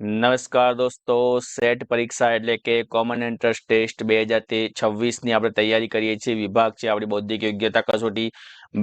નમસ્કાર દોસ્તો, સેટ પરીક્ષા એટલે કે કોમન એન્ટ્રન્સ ટેસ્ટ 2026ની આપણે તૈયારી કરીએ છીએ. વિભાગ છે આપણી બૌદ્ધિક યોગ્યતા કસોટી.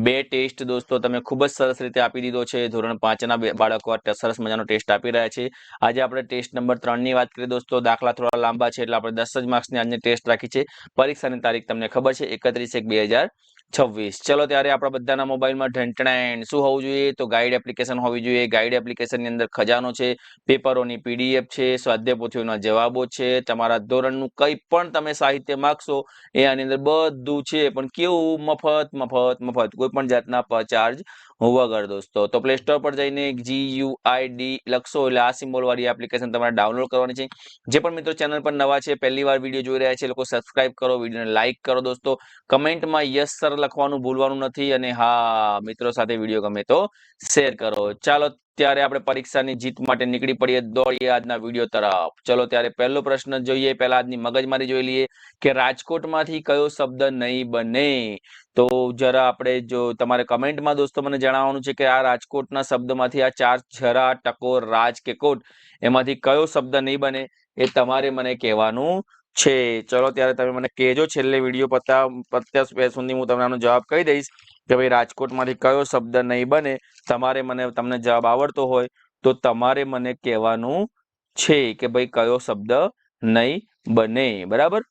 બે ટેસ્ટ દોસ્તો તમે ખૂબ જ સરસ રીતે આપી દીધો છે. ધોરણ 5ના બાળકો સરસ મજાનો ટેસ્ટ આપી રહ્યા છે. આજે આપણે ટેસ્ટ નંબર 3ની વાત કરીએ દોસ્તો. દાખલા થોડા લાંબા છે એટલે આપણે 10 જ માર્ક્સની આજની ટેસ્ટ રાખી છે. પરીક્ષાની તારીખ તમને ખબર છે 31/1/2026. ચલો ત્યારે આપણા બધાના મોબાઈલમાં ઢંટણાણ શું હોવું જોઈએ? તો ગાઈડ એપ્લિકેશન હોવી જોઈએ. ગાઈડ એપ્લિકેશનની અંદર ખજાનો છે, પેપરોની પીડીએફ છે, સ્વાધ્યાય પોથીઓના જવાબો છે, તમારા ધોરણનું કંઈ પણ તમે સાહિત્ય માંગશો એ આની અંદર બધું છે. પણ કેવું? મફત મફત મફત, કોઈ પણ જાતના ચાર્જ વગર દોસ્તો. તો પ્લે સ્ટોર પર જઈને GUID લખશો એટલે આ સિમ્બોલ વાળી એપ્લિકેશન તમારે ડાઉનલોડ કરવાની છે. જે પણ મિત્રો ચેનલ પર નવા છે, પહેલી વાર વિડીયો જોઈ રહ્યા છે, લોકો સબસ્ક્રાઇબ કરો, વિડીયોને લાઇક કરો દોસ્તો. કમેન્ટમાં યસ સર લખવાનું ભૂલવાનું નથી. અને હા, મિત્રો સાથે વિડીયો ગમે તો શેર કરો. ચાલો ત્યારે આપણે પરીક્ષાની જીત માટે નીકળી પડીએ, દોડીએ આજના વિડીયો તરફ. ચલો ત્યારે પહેલો પ્રશ્ન જોઈએ. પહેલા આજની મગજમારી જોઈ લઈએ કે રાજકોટમાંથી કયો શબ્દ નહીં બને. તો જરા આપણે જો તમારે કમેન્ટમાં દોસ્તો મને જણાવવાનું છે કે આ રાજકોટના શબ્દમાંથી આ ચાર જરા, ટકોર, રાજ કે કોટ એમાંથી કયો શબ્દ નહીં બને એ તમારે મને કહેવાનું છે. ચલો ત્યારે તમે મને કહેજો. છેલ્લે વિડીયો પત્યા સુધી હું તમને આનો જવાબ કહી દઈશ કે ભાઈ રાજકોટમાંથી કયો શબ્દ નહીં બને. તમને જવાબ આવડતો હોય તો તમારે મને કહેવાનું છે કે ભાઈ કયો શબ્દ નહીં બને. બરાબર?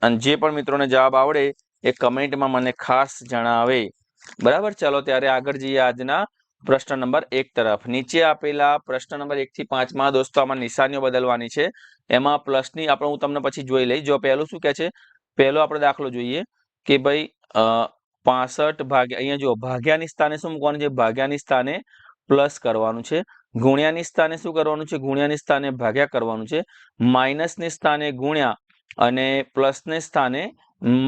અને જે પણ મિત્રોને જવાબ આવડે એ કમેન્ટમાં મને ખાસ જણાવે. બરાબર? ચાલો ત્યારે આગળ જઈએ આજના પ્રશ્ન નંબર 1 તરફ. નીચે આપેલા પ્રશ્ન નંબર 1 થી 5માં દોસ્તો આમાં નિશાનીઓ બદલવાની છે. એમાં પ્લસની આપણે હું તમને પછી જોઈ લઈશ. જો પહેલું શું કહે છે, પહેલો આપણે દાખલો જોઈએ કે ભાઈ 65 ભાગ્યા, અહીંયા જો ભાગ્યાની સ્થાને શું મૂકવાનું છે? ભાગ્યાની સ્થાને પ્લસ કરવાનું છે. ગુણ્યાની સ્થાને શું કરવાનું છે? ગુણ્યાની સ્થાને ભાગ્યા કરવાનું છે. માઇનસની સ્થાને ગુણ્યા અને પ્લસને સ્થાને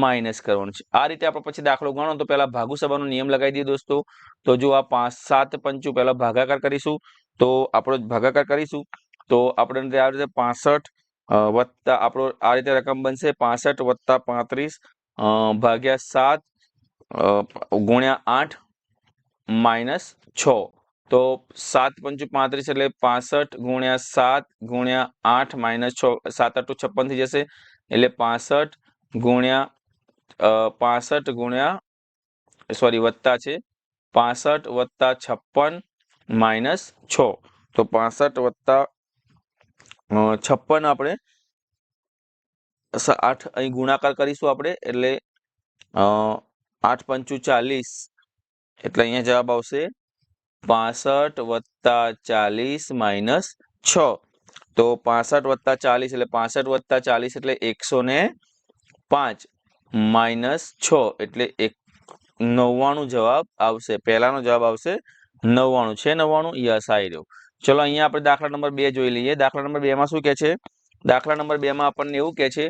માઇનસ કરવાનું છે. આ રીતે આપણે પછી દાખલો ગણો તો પહેલા ભાગુ સભાનો નિયમ લગાવી દઈએ દોસ્તો. તો જો આ 5 7 પંચું પહેલા ભાગાકાર કરીશું. તો આપણો ભાગાકાર કરીશું તો આપણે આ રીતે 65 વત્તા આપણો આ રીતે રકમ બનશે 65 વત્તા 35 ભાગ્યા 7 ગુણ્યા 8 માઇનસ 6. તો 7 પંચું 35 એટલે 65 ગુણ્યા 7 ગુણ્યા 8 માઇનસ 6, 7 8 56 થઈ જશે. એટલે 65 ગુણ્યા વત્તા છે 65 વત્તા 56 માઇનસ 6. તો 65 વત્તા 56 આપણે 8 અહીં ગુણાકાર કરીશું આપણે. એટલે 8 પંચું 40 એટલે અહીંયા જવાબ આવશે 65 વત્તા 40 માઇનસ 6. તો 65 વત્તા 40 એટલે 65 વત્તા 40 એટલે 105 માઇનસ 6 એટલે 99 જવાબ આવશે. પહેલાનો જવાબ આવશે 99. છે 99? યસ, આવી રહ્યો. ચલો અહીંયા આપણે દાખલા નંબર 2 જોઈ લઈએ. દાખલા નંબર 2 માં શું કહે છે? દાખલા નંબર 2 માં આપણને એવું કહે છે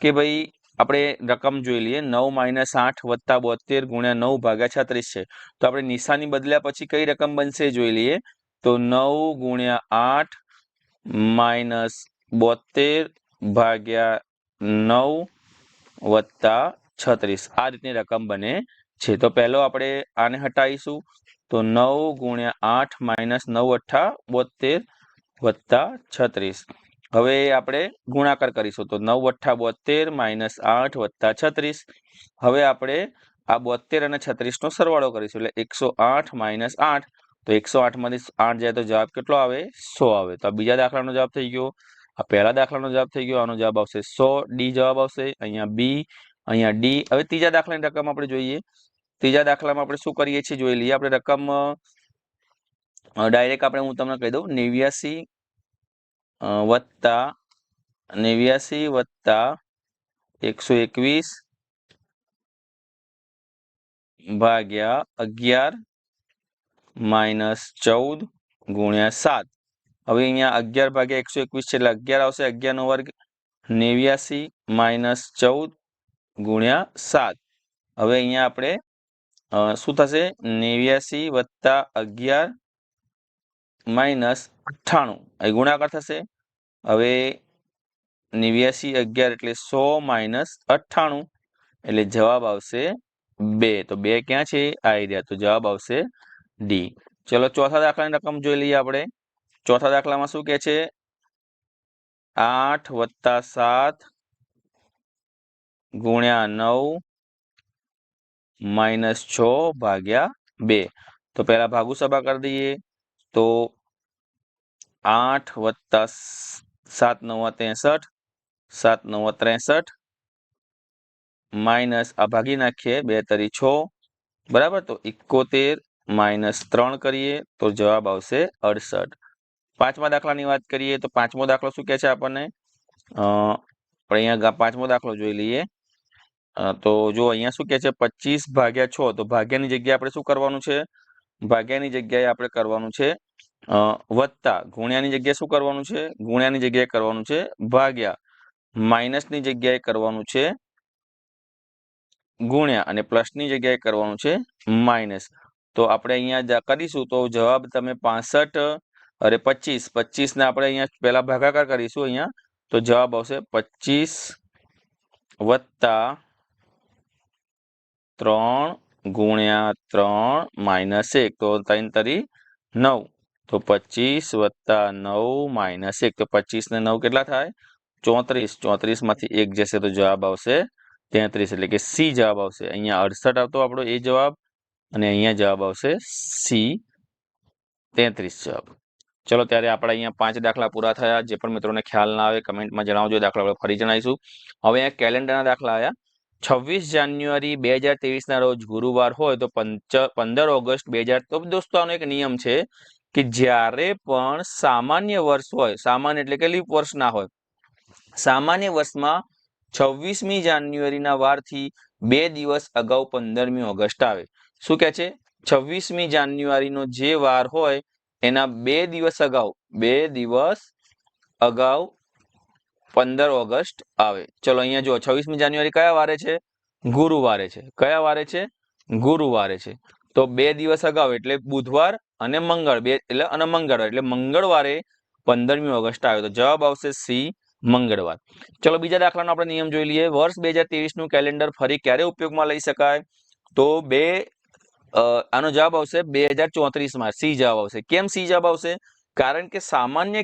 કે ભાઈ આપણે રકમ જોઈ લઈએ. 9 - 8 વત્તા 72 ગુણ્યા 9 ભાગ્યા 36 છે. તો આપણે નિશાની બદલ્યા પછી કઈ રકમ બનશે જોઈ લઈએ. તો 9 ગુણ્યા 8 માઇનસ 72 ભાગ્યા 9 વત્તા 36 આ રીતની રકમ બને છે. તો પહેલો આપણે આને હટાવીશું. તો 9 ગુણ્યા 8 માઇનસ 9 અઠ્ઠા 72 વત્તા 36. હવે આપણે ગુણાકાર કરીશું. તો 9 અઠ્ઠા 72 માઇનસ 8 વત્તા 36. હવે આપણે આ 72 અને 36 નો સરવાળો કરીશું. એટલે 108 માઇનસ 8. તો 108 માંથી 8 જાય તો જવાબ કેટલો આવે? 100 આવે. તો આ બીજા દાખલાનો જવાબ થઈ ગયો. આ પહેલા દાખલાનો જવાબ થઈ ગયો. આનો જવાબ આવશે 100. ડી જવાબ આવશે. અહીંયા બી, અહીંયા ડી. હવે ત્રીજા દાખલાની રકમ આપણે જોઈએ. ત્રીજા દાખલામાં આપણે શું કરીએ છીએ જોઈ લઈએ. આપણે રકમ ડાયરેક્ટ આપણે હું તમને કહી દઉં. 89 વત્તા 121 ભાગ્યા 11 માઇનસ 14 ગુણ્યા 7. હવે અહીંયા 11 ભાગ્યા 121 છે એટલે 11 આવશે. 11 નો વર્ગ 89 માઇનસ 14 ગુણ્યા 7. હવે અહીંયા આપણે શું થશે? 89 વત્તા 11 માઇનસ 98 અહીં ગુણાકાર થશે. હવે 89 11 એટલે 100 માઇનસ 98 એટલે જવાબ આવશે 2. તો 2 ક્યાં છે? આ એરિયા. તો જવાબ આવશે ડી. ચલો ચોથા દાખલાની રકમ જોઈ લઈએ આપણે। ચોથા દાખલામાં શું કે છે? 8 + 7 ગુણ્યા 9 -6 ભાગ્યા 2। તો પહેલા ભાગુ સભા કરી દઈએ। તો 8 + 7 = 63, 7 * 9 = 63, માઇનસ આ ભાગી નાખીએ 2 * 3 = 6, બરાબર। તો 71 - 3 કરીએ તો જવાબ આવશે 68। પાંચમા દાખલાની વાત કરીએ તો પાંચમો દાખલો શું કહે છે આપણને? અહીંયા પાંચમો દાખલો જોઈ લઈએ। તો જો અહીંયા શું કહે છે? 25/6। તો ભાગ્યાની જગ્યાએ આપણે શું કરવાનું છે? ભાગ્યાની જગ્યાએ આપણે કરવાનું છે વત્તા, ગુણ્યાની જગ્યાએ શું કરવાનું છે? ગુણ્યાની જગ્યાએ કરવાનું છે ભાગ્યા, માઇનસની જગ્યાએ કરવાનું છે ગુણ્યા અને પ્લસની જગ્યાએ કરવાનું છે માઇનસ। તો આપણે અહીંયા કરીશું તો જવાબ તમે 65 અરે 25 ને આપણે અહીંયા પહેલા ભાગાકાર કરીશું અહીંયા। તો જવાબ આવશે 25 + 3 ગુણ્યા 3 - 1, તો 3 * 9। તો 25 + 9 - 1, તો 25 ને 9 કેટલા થાય? 34। 34 માંથી 1 જશે તો જવાબ આવશે 33, એટલે કે સી જવાબ આવશે। અહીંયા 68 આવતો આપણો એ જવાબ, અને અહીંયા જવાબ આવશે સી 33 જવાબ। ચલો ત્યારે આપણે અહીંયા 5 દાખલા પૂરા થયા। જે પણ મિત્રોને ખ્યાલ ના આવે કમેન્ટમાં જણાવજો, દાખલા આપણે ફરી જણાવીશું। હવે અહીંયા કેલેન્ડરના દાખલા આવ્યા। 26 જાન્યુઆરી 2023 ના રોજ ગુરુવાર હોય તો 15 ઓગસ્ટ 2000। તો દોસ્તો આનો એક નિયમ છે કે જ્યારે પણ સામાન્ય વર્ષ હોય, સામાન્ય એટલે કે લીપ વર્ષ ના હોય, સામાન્ય વર્ષમાં 26મી જાન્યુઆરીના વારથી 2 દિવસ અગાઉ 15મી ઓગસ્ટ આવે। શું કે છે? 26મી જાન્યુઆરીનો જે વાર હોય એના 2 દિવસ અગાઉ 15 ઓગસ્ટ આવે। ચલો અહીંયા જો 26મી જાન્યુઆરી કયા વારે છે? ગુરુવારે છે। કયા વારે છે? ગુરુવારે છે। તો 2 દિવસ અગાઉ એટલે બુધવાર અને મંગળવાર એટલે મંગળવારે 15મી ઓગસ્ટ આવે। તો જવાબ આવશે સી મંગળવાર। ચલો બીજા દાખલાનો આપણે નિયમ જોઈ લઈએ। વર્ષ 2023 નું કેલેન્ડર ફરી ક્યારે ઉપયોગમાં લઈ શકાય? તો આનો જવાબ આવશે 2034 માં। સી જવાબ આવશે। કેમ સી જવાબ આવશે? કારણ કે સામાન્ય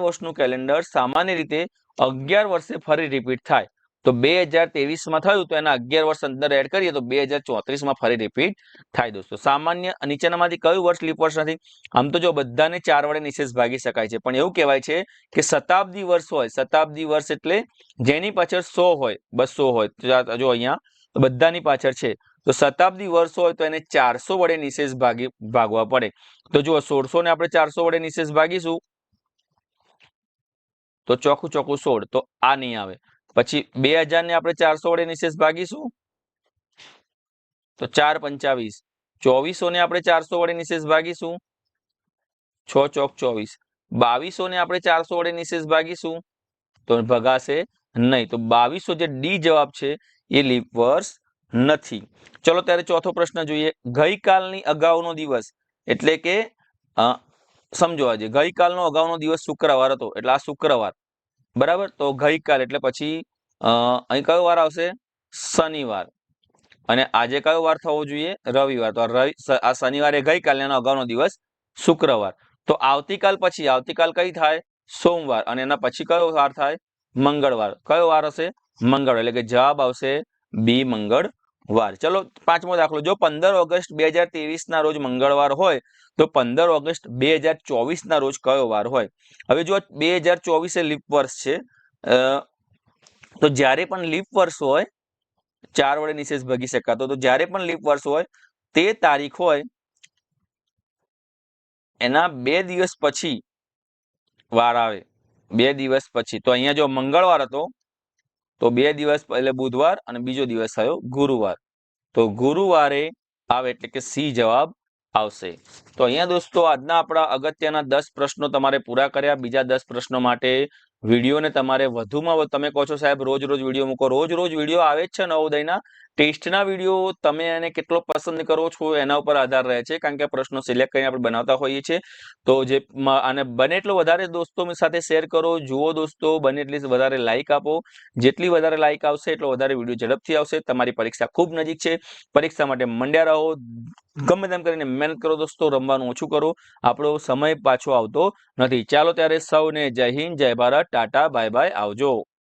વર્ષનું કેલેન્ડર સામાન્ય રીતે 11 વર્ષે ફરી રિપીટ થાય। તો 2023 માં થયું તો એના 11 વર્ષ અંદર એડ કરીએ તો 2034 માં ફરી રિપીટ થાય દોસ્તો। સામાન્ય નીચેનામાંથી કયું વર્ષ લીપ વર્ષ નથી? આમ તો જો બધાને 4 વડે નિશેષ ભાગી શકાય છે, પણ એવું કહેવાય છે કે શતાબ્દી વર્ષ હોય, શતાબ્દી વર્ષ એટલે જેની પાછળ 100 હોય, 200 હોય। જો અહીંયા બધાની પાછળ છે, તો શતાબ્દી વર્ષ હોય તો એને 400 વડે નિશેષ ભાગવા પડે। તો જો 1600 ને આપણે 400 વડે નિશેષ ભાગીશું તો ચોખ્ખું 16, તો આ નહીં આવે। પછી 2000 ને આપણે 400 વડે નિશેષ ભાગીશું તો 4 × 5 = 25। 2400 ને આપણે 400 વડે નિશેષ ભાગીશું 6 × 4 = 2200 ને આપણે 400 વડે નિશેષ ભાગીશું તો ભગાશે નહીં। તો 2200 જે ડી જવાબ છે એ લીપ વર્ષ નથી। ચલો ત્યારે ચોથો પ્રશ્ન જોઈએ। ગઈકાલની અગાઉનો દિવસ એટલે કે સમજો આજે ગઈકાલનો અગાઉનો દિવસ શુક્રવાર હતો, એટલે આ શુક્રવાર, બરાબર। તો ગઈકાલ એટલે પછી અહીં કયો વાર આવશે? શનિવાર। અને આજે કયો વાર થવો જોઈએ? રવિવાર। તો આ શનિવારે ગઈકાલ, એનો અગાઉનો દિવસ શુક્રવાર। તો આવતીકાલ પછી, આવતીકાલ કઈ થાય? સોમવાર। અને એના પછી કયો વાર થાય? મંગળવાર। કયો વાર હશે? મંગળવાર, એટલે કે જવાબ આવશે બી મંગળવાર। ચલો પાંચમો દાખલો। જો 15 ઓગસ્ટ 2023 ના રોજ મંગળવાર હોય તો 15 ઓગસ્ટ 2024 ના રોજ કયો વાર હોય? હવે જો 2024 એ લીપ વર્ષ છે, તો જ્યારે પણ લીપ વર્ષ હોય 4 વડે નિશેષ ભાગી શકાતો, તો જ્યારે પણ લીપ વર્ષ હોય તે તારીખ હોય એના 2 દિવસ પછી વાર આવે, 2 દિવસ પછી। તો અહીંયા જો મંગળવાર હતો તો 2 દિવસ એટલે બુધવાર અને બીજો દિવસ થયો ગુરુવાર। તો ગુરુવારે આવે એટલે કે સી જવાબ આવશે। તો અહીંયા દોસ્તો આજના આપણા અગત્યના 10 પ્રશ્નો તમારે પૂરા કર્યા। બીજા 10 પ્રશ્નો માટે વિડીયોને તમારે વધુમાં તમે કહો છો સાહેબ રોજ વિડીયો મૂકો, રોજ વિડીયો આવે જ છે નવોદયના, ટેસ્ટના વિડીયો તમે એને કેટલો પસંદ કરો છો એના ઉપર આધાર રહે છે, કારણ કે પ્રશ્નો સિલેક્ટ કરીને આપણે બનાવતા હોઈએ છીએ. તો જે અને બને એટલો વધારે દોસ્તો સાથે શેર કરો, જુઓ દોસ્તો, બને એટલી વધારે લાઇક આપો. જેટલી વધારે લાઇક આવશે એટલો વધારે વિડીયો ઝડપથી આવશે. તમારી પરીક્ષા ખૂબ નજીક છે, પરીક્ષા માટે મંડ્યા રહો, ગમે તેમ કરીને મહેનત કરો દોસ્તો, રમવાનું ઓછું કરો, આપણો સમય પાછો આવતો નથી. ચાલો ત્યારે સૌને જય હિન્દ, જય ભારત, ટાટા, બાય બાય, આવજો.